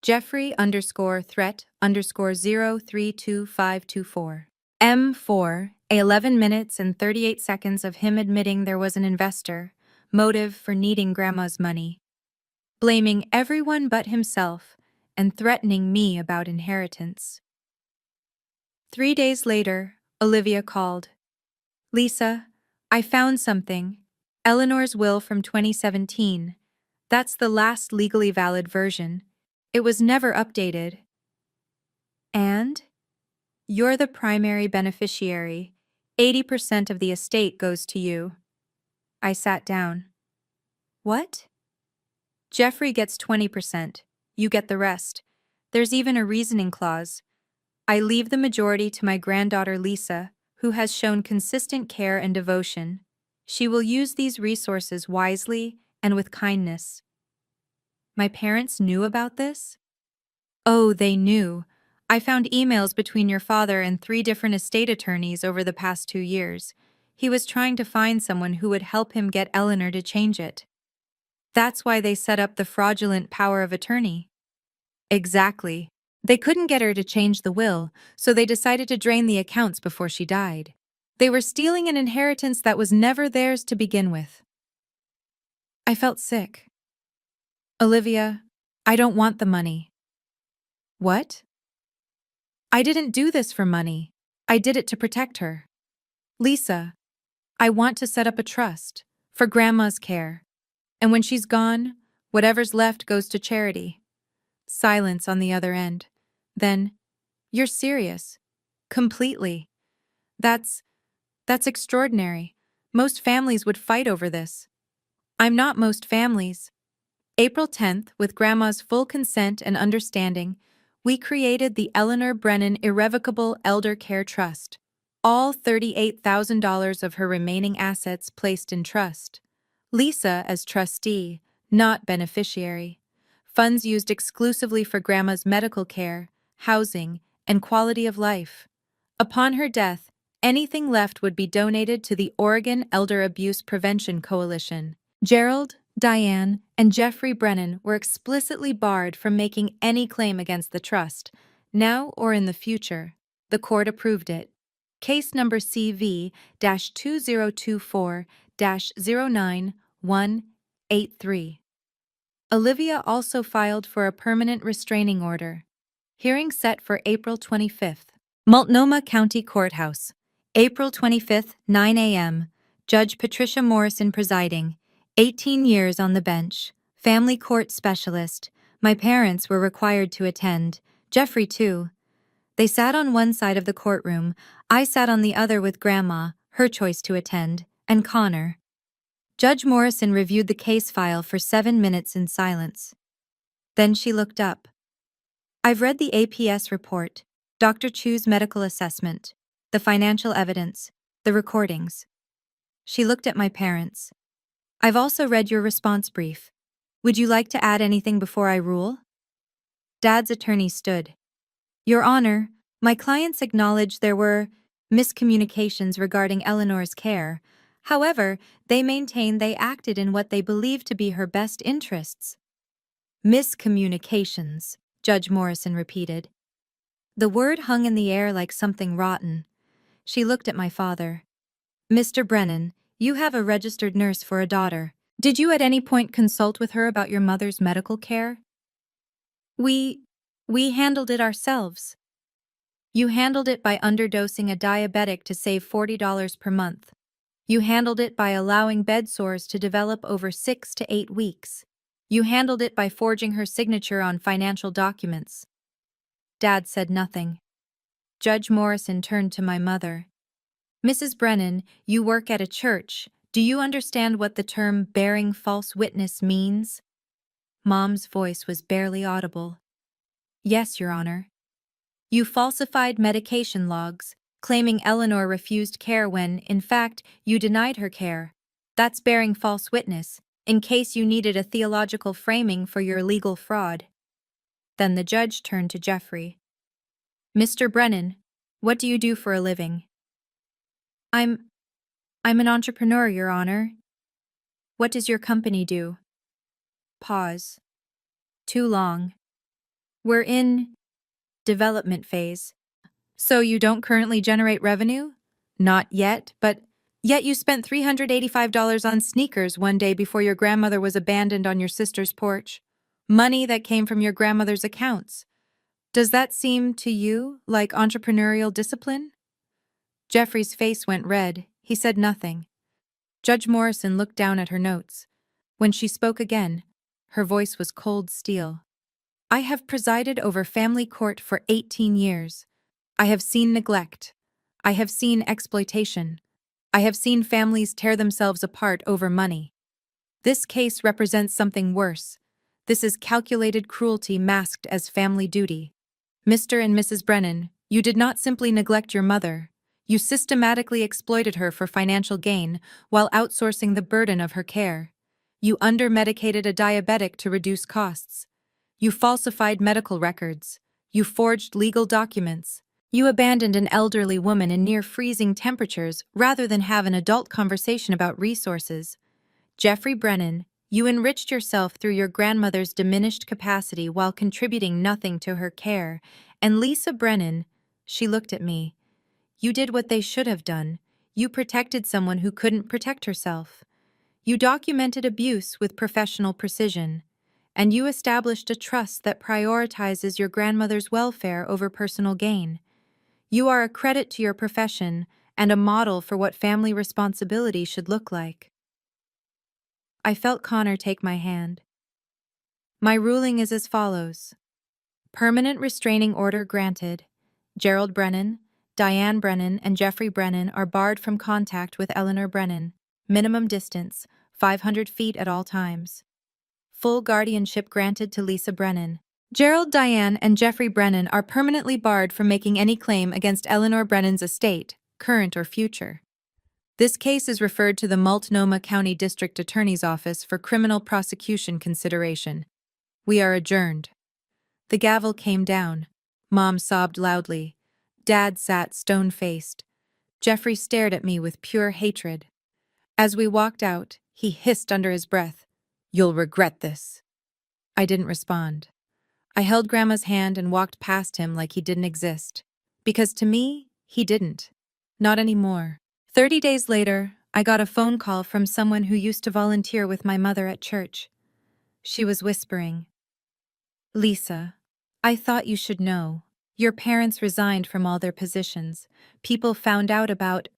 Jeffrey_threat_032524. M4, 11 minutes and 38 seconds of him admitting there was an investor, motive for needing Grandma's money, blaming everyone but himself, and threatening me about inheritance. 3 days later, Olivia called. Lisa, I found something. Eleanor's will from 2017. That's the last legally valid version. It was never updated. And? You're the primary beneficiary. 80% of the estate goes to you. I sat down. What? Jeffrey gets 20%. You get the rest. There's even a reasoning clause. I leave the majority to my granddaughter Lisa, who has shown consistent care and devotion. She will use these resources wisely and with kindness. My parents knew about this? Oh, they knew. I found emails between your father and 3 different estate attorneys over the past 2 years. He was trying to find someone who would help him get Eleanor to change it. That's why they set up the fraudulent power of attorney. Exactly. They couldn't get her to change the will, so they decided to drain the accounts before she died. They were stealing an inheritance that was never theirs to begin with. I felt sick. Olivia, I don't want the money. What? I didn't do this for money. I did it to protect her. Lisa, I want to set up a trust for Grandma's care. And when she's gone, whatever's left goes to charity. Silence on the other end. Then, you're serious. Completely. That's extraordinary. Most families would fight over this. I'm not most families. April 10th, with Grandma's full consent and understanding, we created the Eleanor Brennan Irrevocable Elder Care Trust. All $38,000 of her remaining assets placed in trust. Lisa as trustee, not beneficiary. Funds used exclusively for Grandma's medical care, housing, and quality of life. Upon her death, anything left would be donated to the Oregon Elder Abuse Prevention Coalition. Gerald, Diane, and Jeffrey Brennan were explicitly barred from making any claim against the trust, now or in the future. The court approved it. Case number CV-2024-09183. Olivia also filed for a permanent restraining order. Hearing set for April 25th. Multnomah County Courthouse. April 25th, 9 a.m. Judge Patricia Morrison presiding. 18 years on the bench. Family court specialist. My parents were required to attend. Jeffrey, too. They sat on one side of the courtroom. I sat on the other with Grandma, her choice to attend, and Connor. Judge Morrison reviewed the case file for 7 minutes in silence. Then she looked up. I've read the APS report, Dr. Chu's medical assessment, the financial evidence, the recordings. She looked at my parents. I've also read your response brief. Would you like to add anything before I rule? Dad's attorney stood. Your Honor, my clients acknowledge there were miscommunications regarding Eleanor's care. However, they maintain they acted in what they believe to be her best interests. Miscommunications, Judge Morrison repeated. The word hung in the air like something rotten. She looked at my father. Mr. Brennan, you have a registered nurse for a daughter. Did you at any point consult with her about your mother's medical care? We handled it ourselves. You handled it by underdosing a diabetic to save $40 per month. You handled it by allowing bed sores to develop over 6 to 8 weeks. You handled it by forging her signature on financial documents. Dad said nothing. Judge Morrison turned to my mother. Mrs. Brennan, you work at a church. Do you understand what the term bearing false witness means? Mom's voice was barely audible. Yes, Your Honor. You falsified medication logs, claiming Eleanor refused care when, in fact, you denied her care. That's bearing false witness, in case you needed a theological framing for your legal fraud. Then the judge turned to Jeffrey. Mr. Brennan, what do you do for a living? I'm an entrepreneur, Your Honor. What does your company do? Pause. Too long. We're in development phase. So you don't currently generate revenue? Not yet, but yet you spent $385 on sneakers one day before your grandmother was abandoned on your sister's porch. Money that came from your grandmother's accounts. Does that seem to you like entrepreneurial discipline? Jeffrey's face went red. He said nothing. Judge Morrison looked down at her notes. When she spoke again, her voice was cold steel. I have presided over family court for 18 years. I have seen neglect. I have seen exploitation. I have seen families tear themselves apart over money. This case represents something worse. This is calculated cruelty masked as family duty. Mr. and Mrs. Brennan, you did not simply neglect your mother. You systematically exploited her for financial gain while outsourcing the burden of her care. You under-medicated a diabetic to reduce costs. You falsified medical records. You forged legal documents. You abandoned an elderly woman in near-freezing temperatures rather than have an adult conversation about resources. Jeffrey Brennan, you enriched yourself through your grandmother's diminished capacity while contributing nothing to her care. And Lisa Brennan, she looked at me. You did what they should have done. You protected someone who couldn't protect herself. You documented abuse with professional precision. And you established a trust that prioritizes your grandmother's welfare over personal gain. You are a credit to your profession and a model for what family responsibility should look like. I felt Connor take my hand. My ruling is as follows. Permanent restraining order granted. Gerald Brennan, Diane Brennan, and Jeffrey Brennan are barred from contact with Eleanor Brennan. Minimum distance, 500 feet at all times. Full guardianship granted to Lisa Brennan. Gerald, Diane, and Jeffrey Brennan are permanently barred from making any claim against Eleanor Brennan's estate, current or future. This case is referred to the Multnomah County District Attorney's Office for criminal prosecution consideration. We are adjourned. The gavel came down. Mom sobbed loudly. Dad sat stone-faced. Jeffrey stared at me with pure hatred. As we walked out, he hissed under his breath, "You'll regret this." I didn't respond. I held Grandma's hand and walked past him like he didn't exist. Because to me, he didn't. Not anymore. 30 days later, I got a phone call from someone who used to volunteer with my mother at church. She was whispering, "Lisa, I thought you should know. Your parents resigned from all their positions. People found out about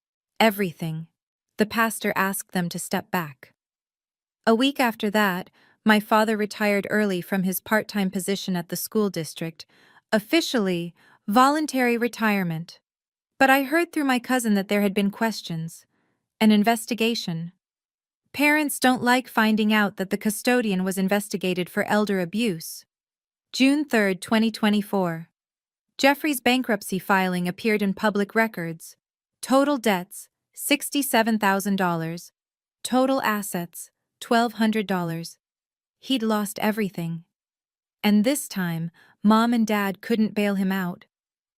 everything. The pastor asked them to step back." A week after that, my father retired early from his part-time position at the school district, officially voluntary retirement. But I heard through my cousin that there had been questions, an investigation. Parents don't like finding out that the custodian was investigated for elder abuse. June 3, 2024. Jeffrey's bankruptcy filing appeared in public records. Total debts, $67,000. Total assets, $1,200. He'd lost everything. And this time, Mom and Dad couldn't bail him out.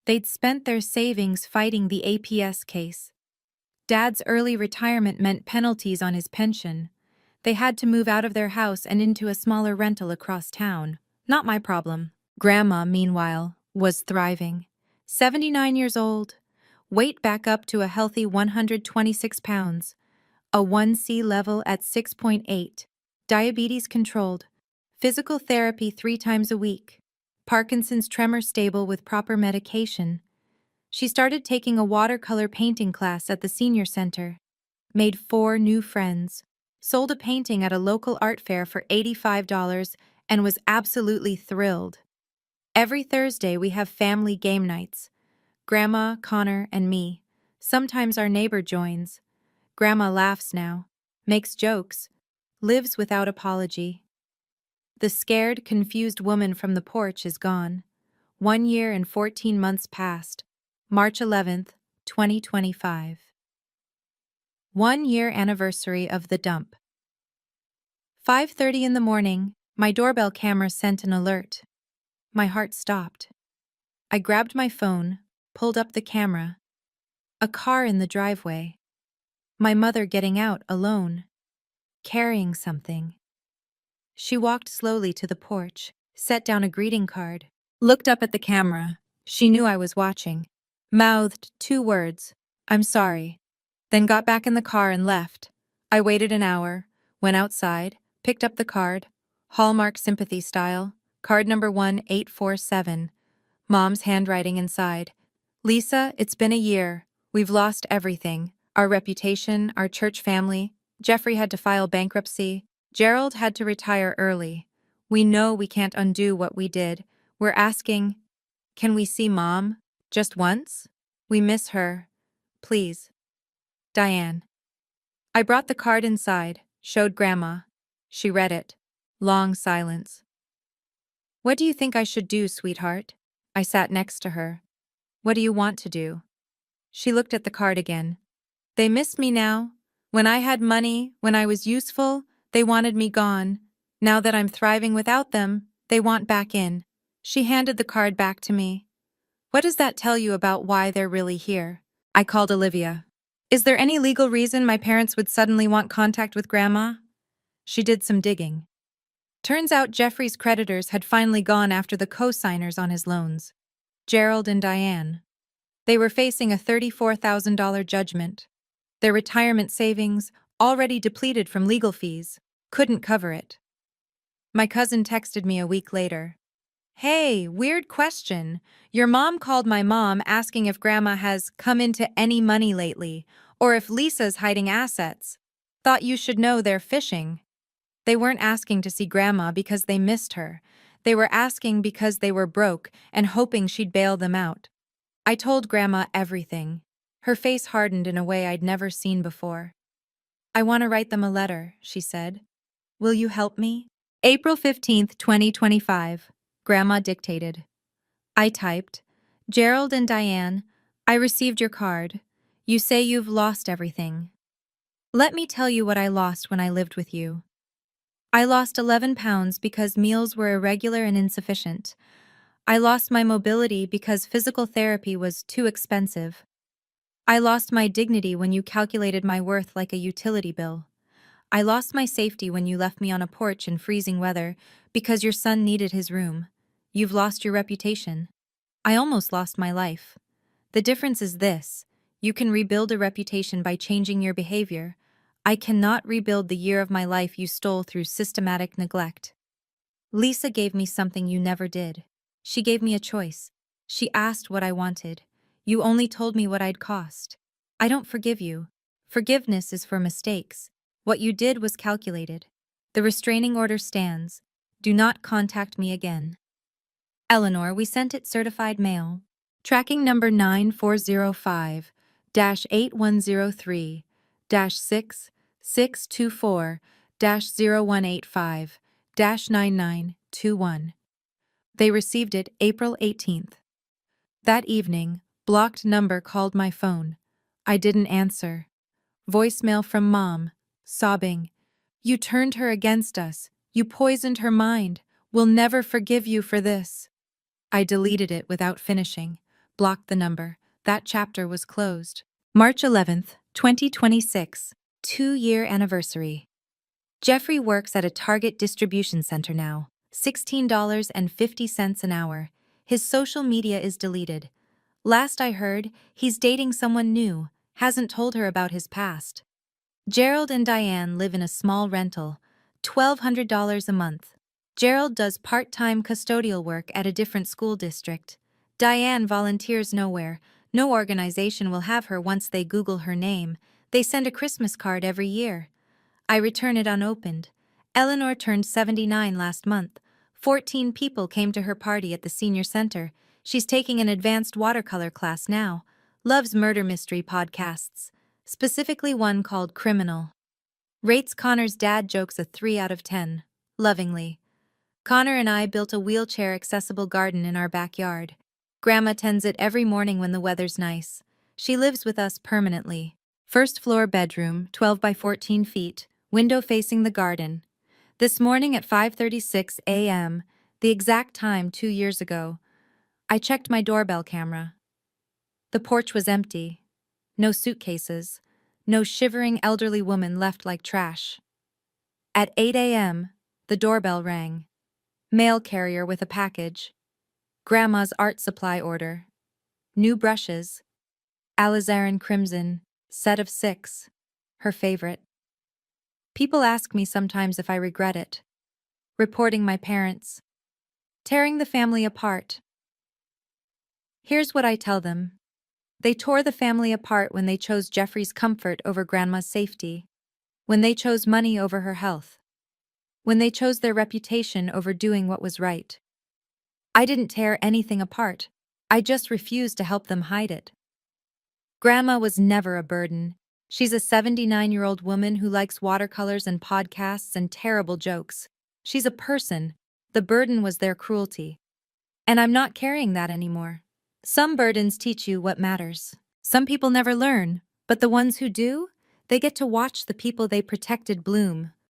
They'd spent their savings fighting the APS case. Dad's early retirement meant penalties on his pension. They had to move out of their house and into a smaller rental across town. Not my problem. Grandma, meanwhile, was thriving. 79 years old. Weight back up to a healthy 126 pounds. A 1C level at 6.8. Diabetes controlled. Physical therapy 3 times a week. Parkinson's tremor stable with proper medication. She started taking a watercolor painting class at the senior center. Made 4 new friends. Sold a painting at a local art fair for $85 and was absolutely thrilled. Every Thursday we have family game nights. Grandma, Connor, and me. Sometimes our neighbor joins. Grandma laughs now. makes jokes, lives without apology. The scared, confused woman from the porch is gone. 1 year and 14 months passed. March 11th, 2025. 1 year anniversary of the dump. 5:30 in the morning, my doorbell camera sent an alert. My heart stopped. I grabbed my phone, pulled up the camera. A car in the driveway. My mother getting out alone, carrying something. She walked slowly to the porch, set down a greeting card, looked up at the camera. She knew I was watching. Mouthed 2 words, "I'm sorry," then got back in the car and left. I waited an hour, went outside, picked up the card, Hallmark sympathy style, card number 1847, Mom's handwriting inside. "Lisa, it's been a year. We've lost everything. Our reputation, our church family. Jeffrey had to file bankruptcy. Gerald had to retire early. We know we can't undo what we did. We're asking, can we see Mom? Just once? We miss her. Please. Diane." I brought the card inside, showed Grandma. She read it. Long silence. "What do you think I should do, sweetheart?" I sat next to her. "What do you want to do?" She looked at the card again. "They miss me now. When I had money, when I was useful, they wanted me gone. Now that I'm thriving without them, they want back in." She handed the card back to me. "What does that tell you about why they're really here?" I called Olivia. "Is there any legal reason my parents would suddenly want contact with Grandma?" She did some digging. Turns out Jeffrey's creditors had finally gone after the co-signers on his loans, Gerald and Diane. They were facing a $34,000 judgment. Their retirement savings, already depleted from legal fees, couldn't cover it. My cousin texted me a week later. "Hey, weird question. Your mom called my mom asking if Grandma has come into any money lately, or if Lisa's hiding assets. Thought you should know they're fishing." They weren't asking to see Grandma because they missed her. They were asking because they were broke and hoping she'd bail them out. I told Grandma everything. Her face hardened in a way I'd never seen before. "I want to write them a letter," she said. "Will you help me?" April 15th, 2025. Grandma dictated. I typed, "Gerald and Diane, I received your card. You say you've lost everything. Let me tell you what I lost when I lived with you. I lost 11 pounds because meals were irregular and insufficient. I lost my mobility because physical therapy was too expensive. I lost my dignity when you calculated my worth like a utility bill. I lost my safety when you left me on a porch in freezing weather because your son needed his room. You've lost your reputation. I almost lost my life. The difference is this: you can rebuild a reputation by changing your behavior. I cannot rebuild the year of my life you stole through systematic neglect. Lisa gave me something you never did. She gave me a choice. She asked what I wanted. You only told me what I'd cost. I don't forgive you. Forgiveness is for mistakes. What you did was calculated. The restraining order stands. Do not contact me again. Eleanor, we sent it certified mail. Tracking number 9405-8103-6624-0185-9921. They received it April 18th. That evening, blocked number called my phone. I didn't answer. Voicemail from Mom, sobbing. "You turned her against us. You poisoned her mind. We'll never forgive you for this." I deleted it without finishing, blocked the number. That chapter was closed. March 11th, 2026, 2-year anniversary. Jeffrey works at a Target distribution center now, $16.50 an hour. His social media is deleted. Last I heard, he's dating someone new, hasn't told her about his past. Gerald and Diane live in a small rental, $1,200 a month. Gerald does part-time custodial work at a different school district. Diane volunteers nowhere. No organization will have her once they Google her name. They send a Christmas card every year. I return it unopened. Eleanor turned 79 last month. 14 people came to her party at the senior center. She's taking an advanced watercolor class now. Loves murder mystery podcasts, specifically one called Criminal. Rates Connor's dad jokes a 3 out of 10. Lovingly. Connor and I built a wheelchair-accessible garden in our backyard. Grandma tends it every morning when the weather's nice. She lives with us permanently. First floor bedroom, 12 by 14 feet, window facing the garden. This morning at 5:36 a.m., the exact time 2 years ago, I checked my doorbell camera. The porch was empty. No suitcases. No shivering elderly woman left like trash. At 8 a.m., the doorbell rang. Mail carrier with a package. Grandma's art supply order. New brushes. Alizarin Crimson, set of 6. Her favorite. People ask me sometimes if I regret it. Reporting my parents. Tearing the family apart. Here's what I tell them. They tore the family apart when they chose Jeffrey's comfort over Grandma's safety. When they chose money over her health. When they chose their reputation over doing what was right. I didn't tear anything apart. I just refused to help them hide it. Grandma was never a burden. She's a 79-year-old woman who likes watercolors and podcasts and terrible jokes. She's a person. The burden was their cruelty. And I'm not carrying that anymore. Some burdens teach you what matters. Some people never learn, but the ones who do, they get to watch the people they protected bloom.